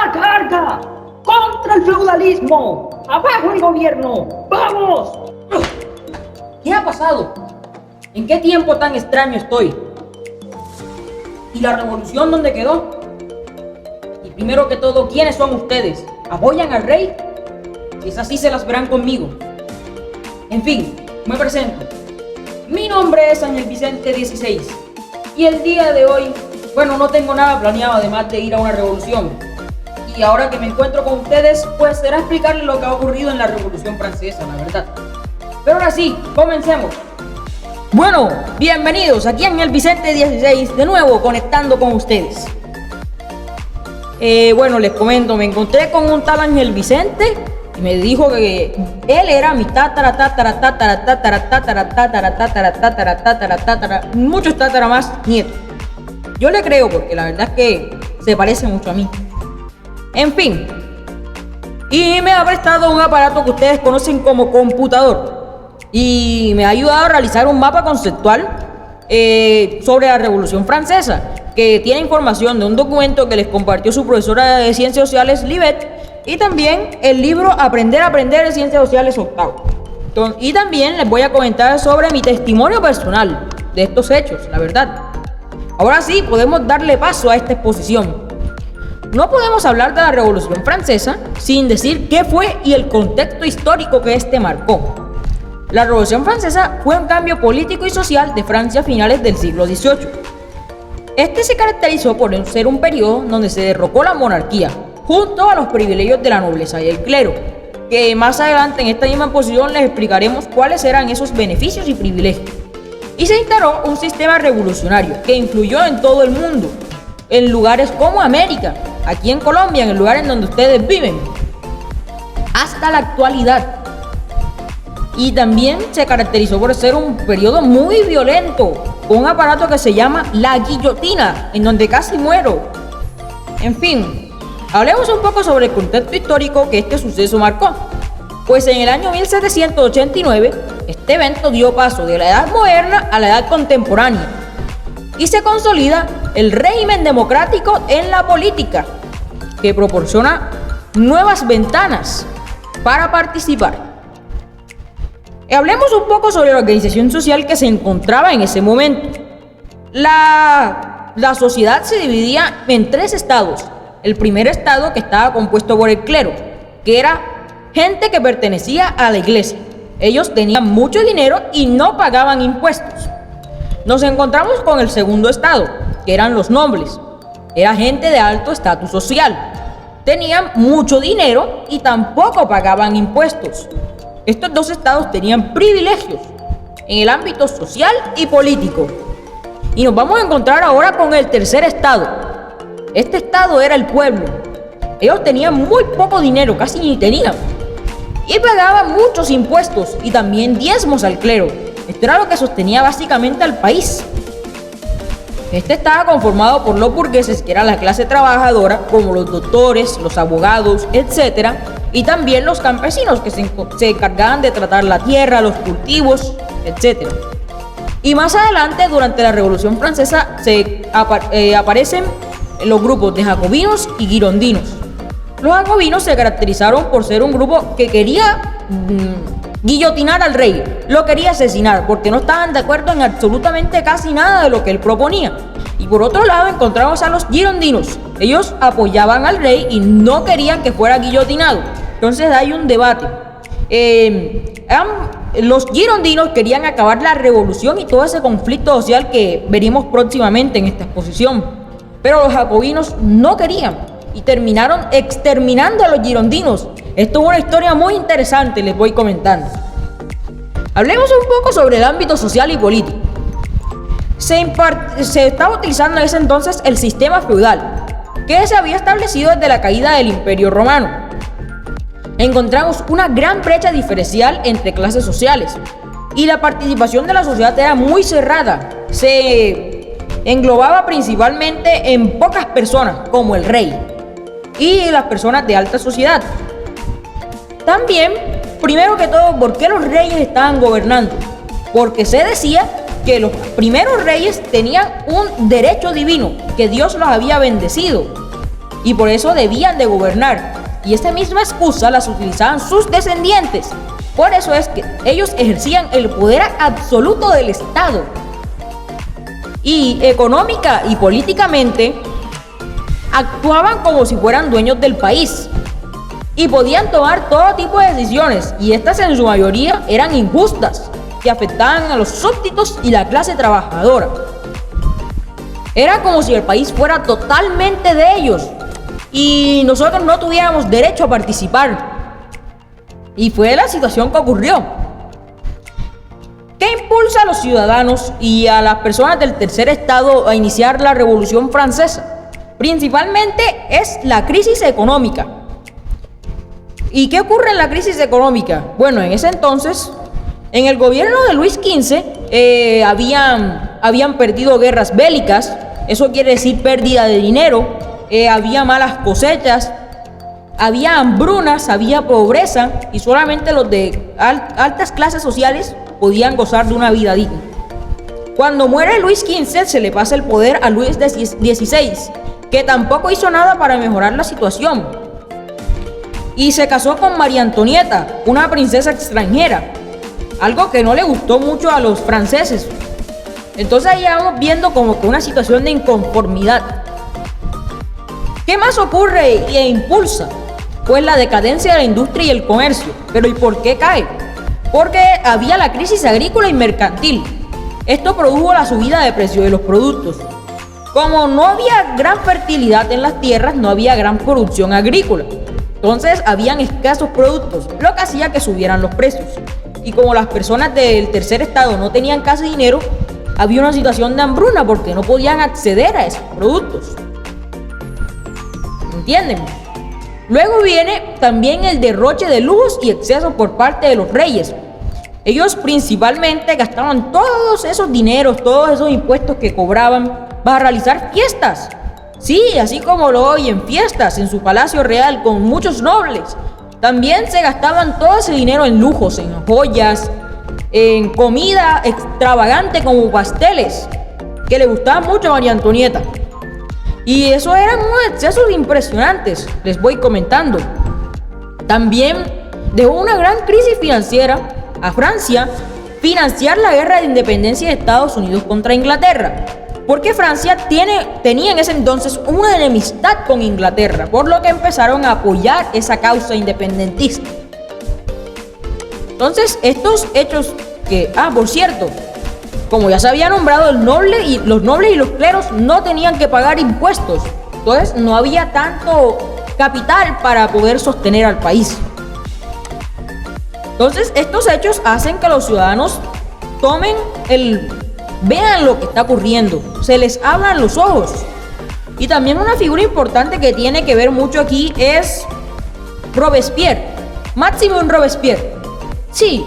la carga! ¡Contra el feudalismo! ¡Abajo el gobierno! ¡Vamos! ¿Qué ha pasado? ¿En qué tiempo tan extraño estoy? ¿Y la revolución dónde quedó? Y primero que todo, ¿quiénes son ustedes? ¿Apoyan al rey? Si es así, se las verán conmigo. En fin, me presento. Mi nombre es Ángel Vicente XVI. Y el día de hoy, no tengo nada planeado además de ir a una revolución. Y ahora que me encuentro con ustedes, pues será explicarles lo que ha ocurrido en la Revolución Francesa, la verdad. Pero ahora sí, comencemos. Bueno, bienvenidos aquí en el Vicente XVI, de nuevo conectando con ustedes. Les comento, me encontré con un tal Ángel Vicente y me dijo que él era mi muchos tatara más nieto. Yo le creo porque la verdad es que se parece mucho a mí. En fin, y me ha prestado un aparato que ustedes conocen como computador y me ha ayudado a realizar un mapa conceptual sobre la Revolución Francesa, que tiene información de un documento que les compartió su profesora de Ciencias Sociales, Libet, y también el libro Aprender a Aprender de Ciencias Sociales octavo. Y también les voy a comentar sobre mi testimonio personal de estos hechos, la verdad. Ahora sí, podemos darle paso a esta exposición. No podemos hablar de la Revolución Francesa sin decir qué fue y el contexto histórico que este marcó. La Revolución Francesa fue un cambio político y social de Francia a finales del siglo XVIII. Este se caracterizó por ser un periodo donde se derrocó la monarquía, junto a los privilegios de la nobleza y el clero, que más adelante en esta misma posición les explicaremos cuáles eran esos beneficios y privilegios. Y se instauró un sistema revolucionario que influyó en todo el mundo, en lugares como América, aquí en Colombia, en el lugar en donde ustedes viven, hasta la actualidad. Y también se caracterizó por ser un periodo muy violento, con un aparato que se llama la guillotina, en donde casi muero. En fin, hablemos un poco sobre el contexto histórico que este suceso marcó. Pues en el año 1789, este evento dio paso de la edad moderna a la edad contemporánea y se consolida el régimen democrático en la política, que proporciona nuevas ventanas para participar. Hablemos un poco sobre la organización social que se encontraba en ese momento. La sociedad se dividía en tres estados. El primer estado, que estaba compuesto por el clero, que era gente que pertenecía a la iglesia. Ellos tenían mucho dinero y no pagaban impuestos. Nos encontramos con el segundo estado, que eran los nobles. Era gente de alto estatus social. Tenían mucho dinero y tampoco pagaban impuestos. Estos dos estados tenían privilegios en el ámbito social y político. Y nos vamos a encontrar ahora con el tercer estado. Este estado era el pueblo. Ellos tenían muy poco dinero, casi ni tenían. Y pagaban muchos impuestos y también diezmos al clero. Esto era lo que sostenía básicamente al país. Este estaba conformado por los burgueses, que era la clase trabajadora, como los doctores, los abogados, etc. Y también los campesinos, que se encargaban de tratar la tierra, los cultivos, etc. Y más adelante, durante la Revolución Francesa, aparecen los grupos de jacobinos y girondinos. Los jacobinos se caracterizaron por ser un grupo que quería guillotinar al rey, lo quería asesinar porque no estaban de acuerdo en absolutamente casi nada de lo que él proponía. Y por otro lado encontramos a los girondinos. Ellos apoyaban al rey y no querían que fuera guillotinado. Entonces hay un debate. Los girondinos querían acabar la revolución y todo ese conflicto social que veremos próximamente en esta exposición, pero los jacobinos no querían y terminaron exterminando a los girondinos. Esto es una historia muy interesante, les voy comentando. Hablemos un poco sobre el ámbito social y político. Se estaba utilizando en ese entonces el sistema feudal, que se había establecido desde la caída del Imperio Romano. Encontramos una gran brecha diferencial entre clases sociales y la participación de la sociedad era muy cerrada. Se englobaba principalmente en pocas personas, como el rey y las personas de alta sociedad. También, primero que todo, ¿por qué los reyes estaban gobernando? Porque se decía que los primeros reyes tenían un derecho divino, que Dios los había bendecido. y por eso debían de gobernar. Y esta misma excusa las utilizaban sus descendientes. Por eso es que ellos ejercían el poder absoluto del Estado. Y económica y políticamente actuaban como si fueran dueños del país. Y podían tomar todo tipo de decisiones, y estas en su mayoría eran injustas, que afectaban a los súbditos y la clase trabajadora. Era como si el país fuera totalmente de ellos y nosotros no tuviéramos derecho a participar. Y fue la situación que ocurrió. ¿Qué impulsa a los ciudadanos y a las personas del tercer estado a iniciar la Revolución Francesa? Principalmente es la crisis económica. ¿Y qué ocurre en la crisis económica? Bueno, en ese entonces, en el gobierno de Luis XV habían perdido guerras bélicas. Eso quiere decir pérdida de dinero. Había malas cosechas, había hambrunas, había pobreza, y solamente los de altas clases sociales podían gozar de una vida digna. Cuando muere Luis XV, se le pasa el poder a Luis XVI, que tampoco hizo nada para mejorar la situación. Y se casó con María Antonieta, una princesa extranjera, algo que no le gustó mucho a los franceses. Entonces ahí vamos viendo como que una situación de inconformidad. ¿Qué más ocurre e impulsa? Pues la decadencia de la industria y el comercio. ¿Pero y por qué cae? Porque había la crisis agrícola y mercantil. Esto produjo la subida de precio de los productos. Como no había gran fertilidad en las tierras, no había gran producción agrícola. Entonces habían escasos productos, lo que hacía que subieran los precios. Y como las personas del tercer estado no tenían casi dinero, había una situación de hambruna porque no podían acceder a esos productos. ¿Entienden? Luego viene también el derroche de lujos y excesos por parte de los reyes. Ellos principalmente gastaban todos esos dineros, todos esos impuestos que cobraban para realizar fiestas. Sí, así como lo oyen, fiestas en su palacio real con muchos nobles. También se gastaban todo ese dinero en lujos, en joyas, en comida extravagante como pasteles, que le gustaban mucho a María Antonieta. Y eso eran unos excesos impresionantes, les voy comentando. También dejó una gran crisis financiera a Francia financiar la guerra de independencia de Estados Unidos contra Inglaterra, porque Francia tenía en ese entonces una enemistad con Inglaterra, por lo que empezaron a apoyar esa causa independentista. Entonces, estos hechos que, por cierto, como ya se había nombrado, los nobles y los cleros no tenían que pagar impuestos, entonces no había tanto capital para poder sostener al país. Entonces, estos hechos hacen que los ciudadanos vean lo que está ocurriendo, se les abran los ojos. Y también una figura importante que tiene que ver mucho aquí es Robespierre, Maximilien Robespierre. Sí,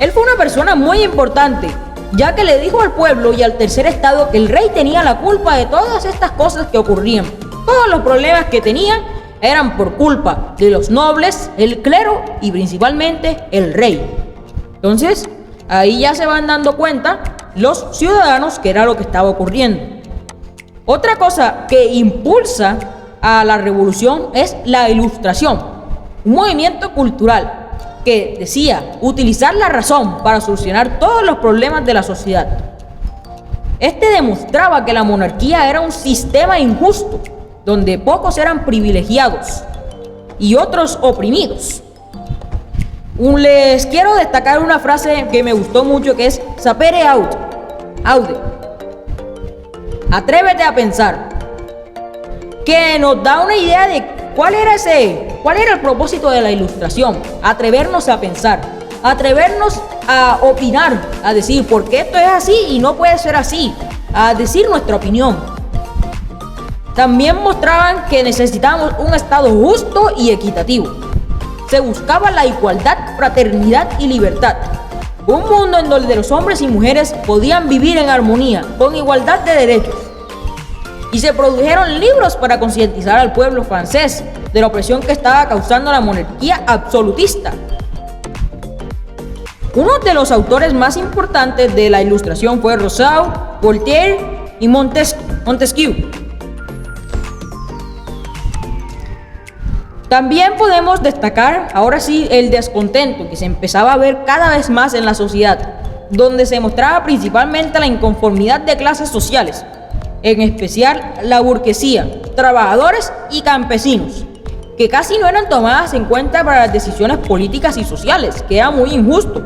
él fue una persona muy importante, ya que le dijo al pueblo y al tercer estado que el rey tenía la culpa de todas estas cosas que ocurrían. Todos los problemas que tenían eran por culpa de los nobles, el clero y principalmente el rey. Entonces, ahí ya se van dando cuenta los ciudadanos que era lo que estaba ocurriendo. Otra cosa que impulsa a la revolución es la Ilustración, un movimiento cultural que decía utilizar la razón para solucionar todos los problemas de la sociedad. Este demostraba que la monarquía era un sistema injusto, donde pocos eran privilegiados y otros oprimidos. Les quiero destacar una frase que me gustó mucho, que es sapere aude, atrévete a pensar, que nos da una idea de cuál era el propósito de la Ilustración. Atrevernos a pensar, atrevernos a opinar, a decir por qué esto es así y no puede ser así, a decir nuestra opinión. También mostraban que necesitábamos un Estado justo y equitativo. Se buscaba la igualdad, fraternidad y libertad. Un mundo en donde los hombres y mujeres podían vivir en armonía, con igualdad de derechos. Y se produjeron libros para concientizar al pueblo francés de la opresión que estaba causando la monarquía absolutista. Uno de los autores más importantes de la Ilustración fue Rousseau, Voltaire y Montesquieu. También podemos destacar, ahora sí, el descontento que se empezaba a ver cada vez más en la sociedad, donde se mostraba principalmente la inconformidad de clases sociales, en especial la burguesía, trabajadores y campesinos, que casi no eran tomadas en cuenta para las decisiones políticas y sociales, que era muy injusto.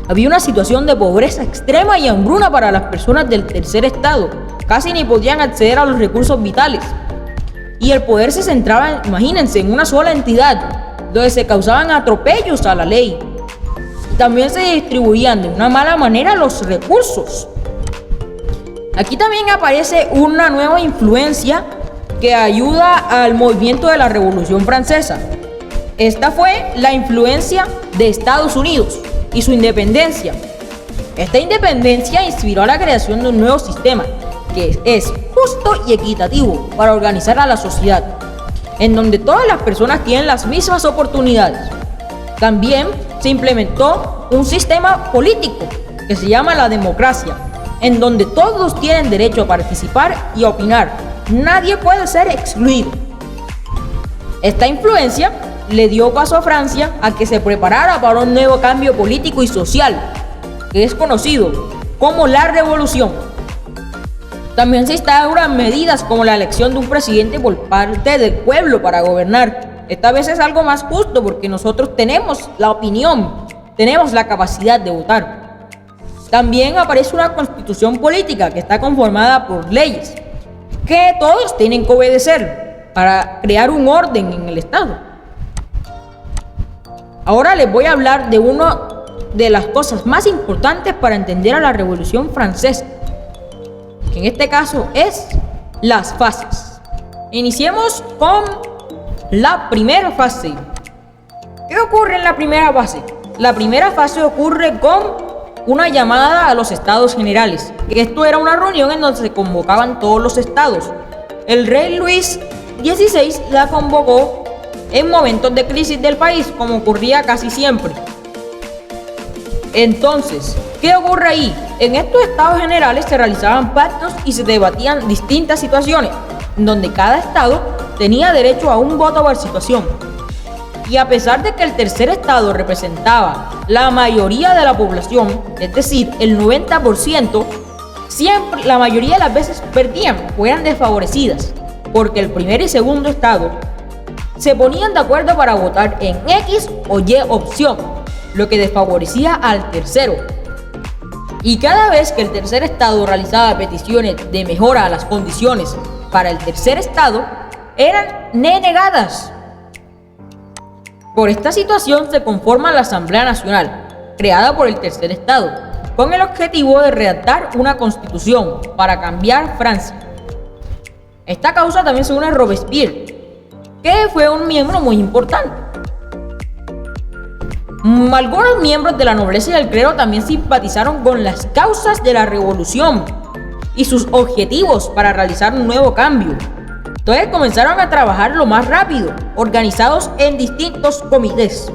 Había una situación de pobreza extrema y hambruna para las personas del tercer estado, casi ni podían acceder a los recursos vitales. Y el poder se centraba, imagínense, en una sola entidad, donde se causaban atropellos a la ley. También se distribuían de una mala manera los recursos. Aquí también aparece una nueva influencia que ayuda al movimiento de la Revolución Francesa. Esta fue la influencia de Estados Unidos y su independencia. Esta independencia inspiró a la creación de un nuevo sistema que es justo y equitativo para organizar a la sociedad, en donde todas las personas tienen las mismas oportunidades. También se implementó un sistema político que se llama la democracia, en donde todos tienen derecho a participar y a opinar. Nadie puede ser excluido. Esta influencia le dio paso a Francia a que se preparara para un nuevo cambio político y social, que es conocido como la Revolución. También se instauran medidas como la elección de un presidente por parte del pueblo para gobernar. Esta vez es algo más justo porque nosotros tenemos la opinión, tenemos la capacidad de votar. También aparece una constitución política que está conformada por leyes que todos tienen que obedecer para crear un orden en el Estado. Ahora les voy a hablar de una de las cosas más importantes para entender a la Revolución Francesa, que en este caso es las fases. Iniciemos con la primera fase. ¿Qué ocurre en la primera fase? La primera fase ocurre con una llamada a los estados generales, que esto era una reunión en donde se convocaban todos los estados. El rey Luis XVI la convocó en momentos de crisis del país, como ocurría casi siempre. Entonces, ¿qué ocurre ahí? En estos estados generales se realizaban pactos y se debatían distintas situaciones, donde cada estado tenía derecho a un voto por situación. Y a pesar de que el tercer estado representaba la mayoría de la población, es decir, el 90%, siempre, la mayoría de las veces perdían o eran desfavorecidas, porque el primer y segundo estado se ponían de acuerdo para votar en X o Y opción, lo que desfavorecía al tercero. Y cada vez que el tercer estado realizaba peticiones de mejora a las condiciones para el tercer estado, eran denegadas. Por esta situación se conforma la Asamblea Nacional, creada por el tercer estado, con el objetivo de redactar una constitución para cambiar Francia. Esta causa también se une a Robespierre, que fue un miembro muy importante. Algunos miembros de la nobleza y del clero también simpatizaron con las causas de la revolución y sus objetivos para realizar un nuevo cambio. Entonces comenzaron a trabajar lo más rápido, organizados en distintos comités,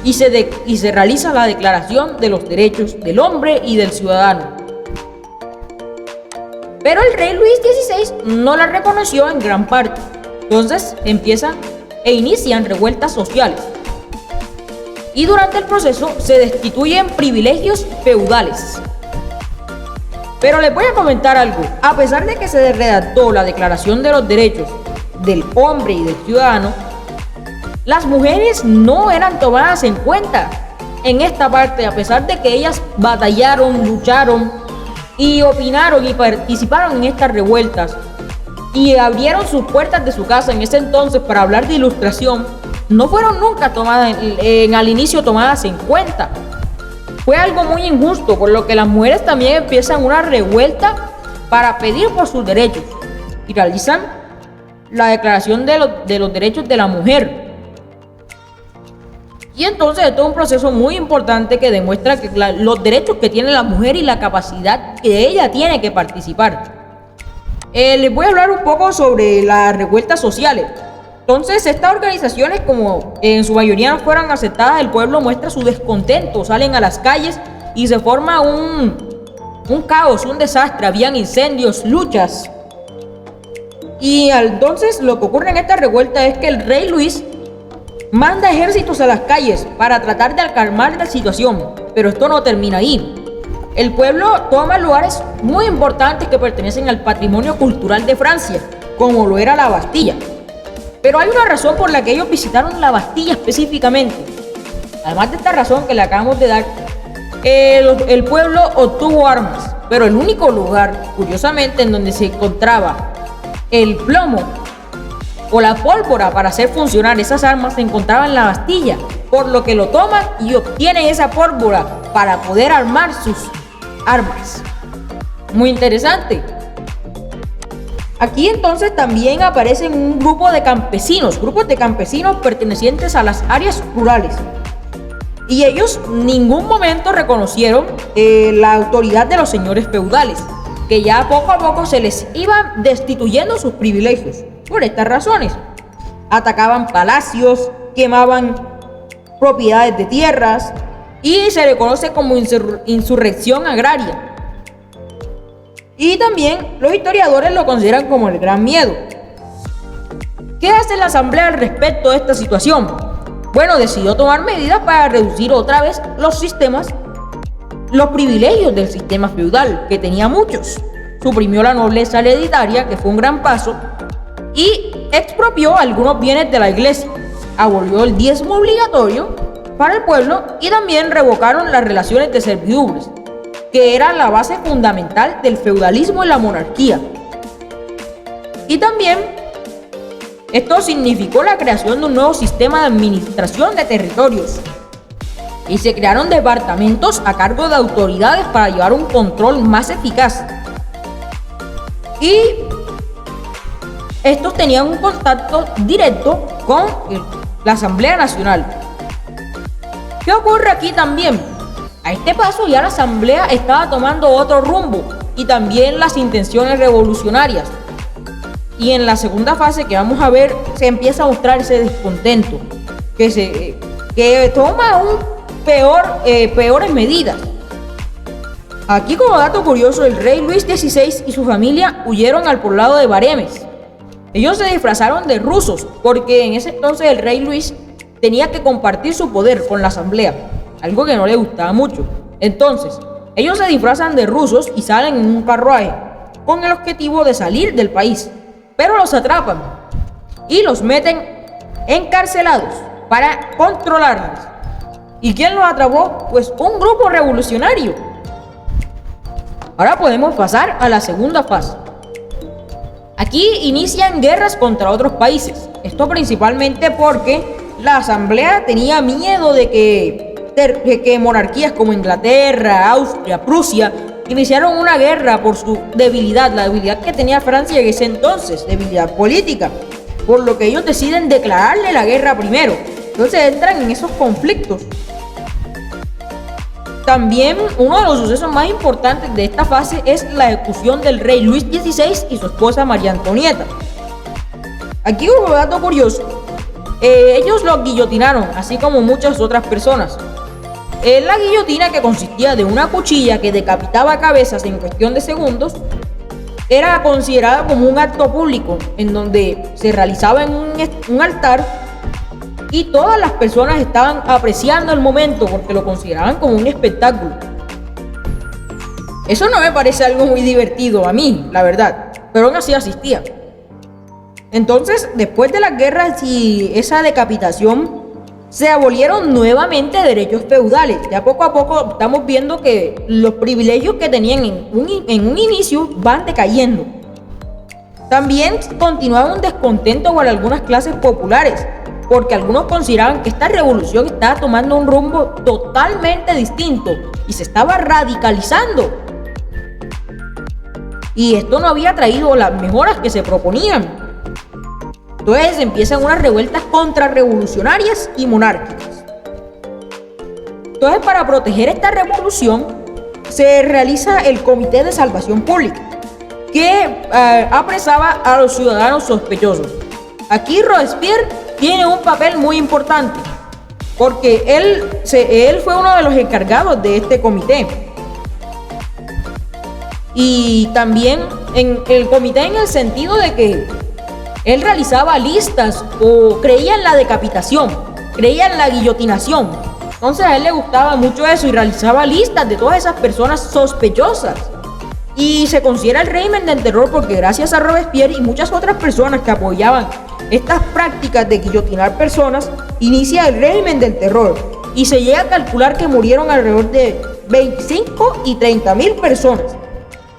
y se realiza la Declaración de los Derechos del Hombre y del Ciudadano. Pero el rey Luis XVI no la reconoció en gran parte. Entonces inician revueltas sociales. Y durante el proceso se destituyen privilegios feudales. Pero les voy a comentar algo. A pesar de que se redactó la Declaración de los Derechos del Hombre y del Ciudadano, las mujeres no eran tomadas en cuenta en esta parte, a pesar de que ellas batallaron, lucharon y opinaron y participaron en estas revueltas y abrieron sus puertas de su casa en ese entonces para hablar de ilustración. No fueron nunca tomadas al inicio tomadas en cuenta. Fue algo muy injusto, por lo que las mujeres también empiezan una revuelta para pedir por sus derechos y realizan la Declaración de los Derechos de la Mujer. Y entonces esto es un proceso muy importante que demuestra que los derechos que tiene la mujer y la capacidad que ella tiene que participar. Les voy a hablar un poco sobre las revueltas sociales. Entonces, estas organizaciones, como en su mayoría no fueron aceptadas, el pueblo muestra su descontento, salen a las calles y se forma un caos, un desastre. Habían incendios, luchas. Y entonces lo que ocurre en esta revuelta es que el rey Luis manda ejércitos a las calles para tratar de calmar la situación, pero esto no termina ahí. El pueblo toma lugares muy importantes que pertenecen al patrimonio cultural de Francia, como lo era la Bastilla. Pero hay una razón por la que ellos visitaron la Bastilla específicamente. Además de esta razón que le acabamos de dar, el pueblo obtuvo armas, pero el único lugar, curiosamente, en donde se encontraba el plomo o la pólvora para hacer funcionar esas armas se encontraba en la Bastilla, por lo que lo toman y obtienen esa pólvora para poder armar sus armas. Muy interesante. Aquí entonces también aparecen un grupos de campesinos pertenecientes a las áreas rurales. Y ellos en ningún momento reconocieron la autoridad de los señores feudales, que ya poco a poco se les iban destituyendo sus privilegios. Por estas razones, atacaban palacios, quemaban propiedades de tierras y se le conoce como insurrección agraria. Y también los historiadores lo consideran como el Gran Miedo. ¿Qué hace la asamblea al respecto de esta situación? Bueno, decidió tomar medidas para reducir otra vez los privilegios del sistema feudal, que tenía muchos. Suprimió la nobleza hereditaria, que fue un gran paso, y expropió algunos bienes de la iglesia. Abolió el diezmo obligatorio para el pueblo y también revocaron las relaciones de servidumbres, que era la base fundamental del feudalismo y la monarquía. Y también esto significó la creación de un nuevo sistema de administración de territorios. Y se crearon departamentos a cargo de autoridades para llevar un control más eficaz. Y estos tenían un contacto directo con la Asamblea Nacional. ¿Qué ocurre aquí también? A este paso ya la asamblea estaba tomando otro rumbo y también las intenciones revolucionarias. Y en la segunda fase que vamos a ver se empieza a mostrar ese descontento que toma peores medidas. Aquí, como dato curioso, el rey Luis XVI y su familia huyeron al poblado de Varemes. Ellos se disfrazaron de rusos porque en ese entonces el rey Luis tenía que compartir su poder con la asamblea, algo que no le gustaba mucho. Entonces, ellos se disfrazan de rusos y salen en un carruaje con el objetivo de salir del país, pero los atrapan y los meten encarcelados para controlarlos. ¿Y quién los atrapó? Pues un grupo revolucionario. Ahora podemos pasar a la segunda fase. Aquí inician guerras contra otros países. Esto principalmente porque la asamblea tenía miedo de que monarquías como Inglaterra, Austria, Prusia iniciaron una guerra por su debilidad, la debilidad que tenía Francia en ese entonces, debilidad política, por lo que ellos deciden declararle la guerra primero. Entonces entran en esos conflictos. También uno de los sucesos más importantes de esta fase es la ejecución del rey Luis XVI y su esposa María Antonieta. Aquí un dato curioso, ellos los guillotinaron, así como muchas otras personas. La guillotina, que consistía de una cuchilla que decapitaba cabezas en cuestión de segundos, era considerada como un acto público en donde se realizaba en un altar y todas las personas estaban apreciando el momento porque lo consideraban como un espectáculo. Eso no me parece algo muy divertido a mí, la verdad, pero aún así asistía. Entonces, después de las guerras y esa decapitación, se abolieron nuevamente derechos feudales. Ya poco a poco estamos viendo que los privilegios que tenían en un inicio van decayendo. También continuaba un descontento con algunas clases populares, porque algunos consideraban que esta revolución estaba tomando un rumbo totalmente distinto y se estaba radicalizando. Y esto no había traído las mejoras que se proponían. Entonces empiezan unas revueltas contrarrevolucionarias y monárquicas. Entonces, para proteger esta revolución, se realiza el Comité de Salvación Pública, que apresaba a los ciudadanos sospechosos. Aquí Robespierre tiene un papel muy importante, porque él fue uno de los encargados de este comité. Y también en el comité, en el sentido de que Él realizaba listas o creía en la decapitación, creía en la guillotinación. Entonces a él le gustaba mucho eso y realizaba listas de todas esas personas sospechosas. Y se considera el régimen del terror porque gracias a Robespierre y muchas otras personas que apoyaban estas prácticas de guillotinar personas, inicia el régimen del terror. Y se llega a calcular que murieron alrededor de 25 y 30.000 personas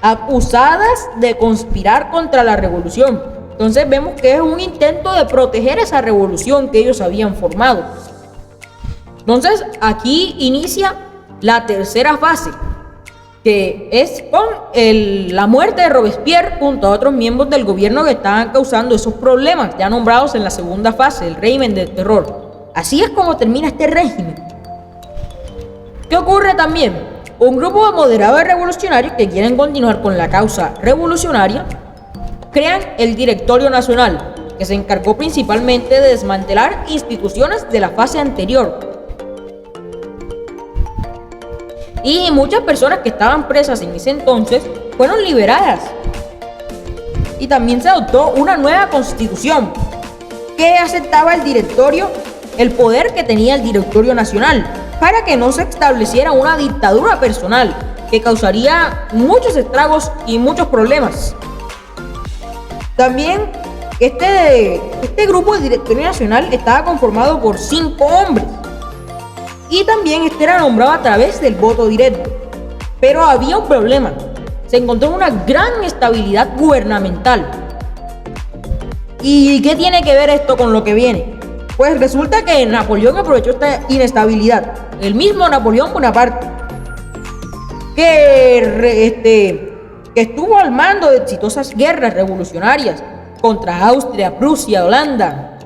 acusadas de conspirar contra la revolución. Entonces vemos que es un intento de proteger esa revolución que ellos habían formado. Entonces aquí inicia la tercera fase, que es con la muerte de Robespierre junto a otros miembros del gobierno que estaban causando esos problemas, ya nombrados en la segunda fase, el régimen del terror. Así es como termina este régimen. ¿Qué ocurre también? Un grupo de moderados revolucionarios que quieren continuar con la causa revolucionaria crean el Directorio Nacional, que se encargó principalmente de desmantelar instituciones de la fase anterior. Y muchas personas que estaban presas en ese entonces fueron liberadas. Y también se adoptó una nueva constitución que aceptaba el poder que tenía el Directorio Nacional, para que no se estableciera una dictadura personal que causaría muchos estragos y muchos problemas. También este grupo de Directorio Nacional estaba conformado por 5 hombres y también era nombrado a través del voto directo. Pero había un problema, se encontró una gran inestabilidad gubernamental. ¿Y qué tiene que ver esto con lo que viene? Pues resulta que Napoleón aprovechó esta inestabilidad. El mismo Napoleón Bonaparte, que estuvo al mando de exitosas guerras revolucionarias contra Austria, Prusia, Holanda.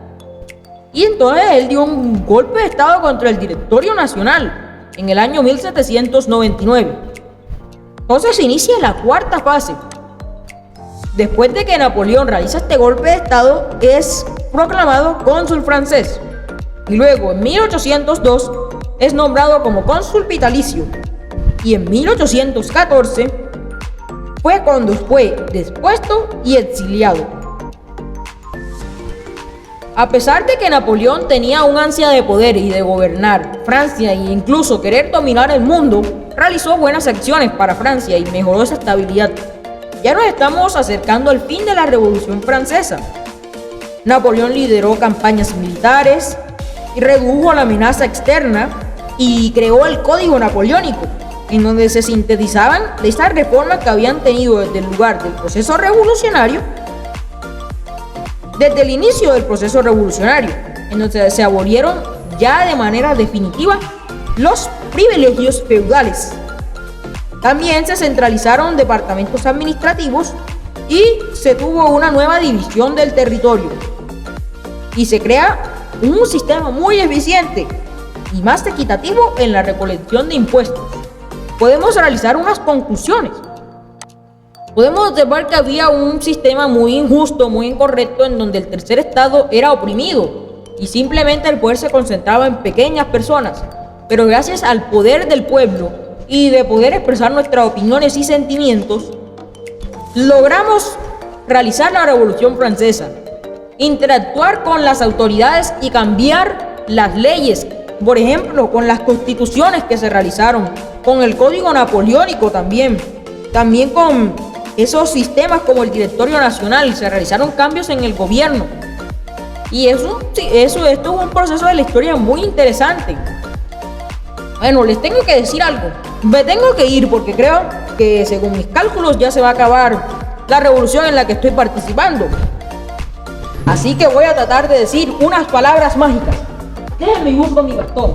Y entonces él dio un golpe de estado contra el Directorio Nacional en el año 1799. Entonces se inicia la cuarta fase. Después de que Napoleón realiza este golpe de estado, es proclamado cónsul francés. Y luego en 1802 es nombrado como cónsul vitalicio. Y en 1814 fue cuando fue depuesto y exiliado. A pesar de que Napoleón tenía un ansia de poder y de gobernar Francia e incluso querer dominar el mundo, realizó buenas acciones para Francia y mejoró esa estabilidad. Ya nos estamos acercando al fin de la Revolución Francesa. Napoleón lideró campañas militares y redujo la amenaza externa y creó el Código Napoleónico, en donde se sintetizaban esas reformas que habían tenido desde el lugar del proceso revolucionario, desde el inicio del proceso revolucionario, en donde se abolieron ya de manera definitiva los privilegios feudales. También se centralizaron departamentos administrativos y se tuvo una nueva división del territorio. Y se crea un sistema muy eficiente y más equitativo en la recolección de impuestos. Podemos realizar unas conclusiones. Podemos observar que había un sistema muy injusto, muy incorrecto, en donde el tercer estado era oprimido y simplemente el poder se concentraba en pequeñas personas. Pero gracias al poder del pueblo y de poder expresar nuestras opiniones y sentimientos, logramos realizar la Revolución Francesa, interactuar con las autoridades y cambiar las leyes, por ejemplo, con las constituciones que se realizaron, con el Código Napoleónico también con esos sistemas como el Directorio Nacional, se realizaron cambios en el gobierno. Y esto es un proceso de la historia muy interesante. Bueno, les tengo que decir algo. Me tengo que ir porque creo que según mis cálculos ya se va a acabar la revolución en la que estoy participando. Así que voy a tratar de decir unas palabras mágicas. Déjenme y busco mi bastón.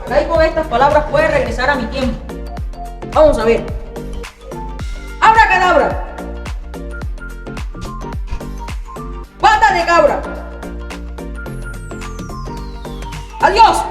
Acá y con estas palabras puede regresar a mi tiempo. Vamos a ver. ¡Abracadabra! ¡Pata de cabra! ¡Adiós!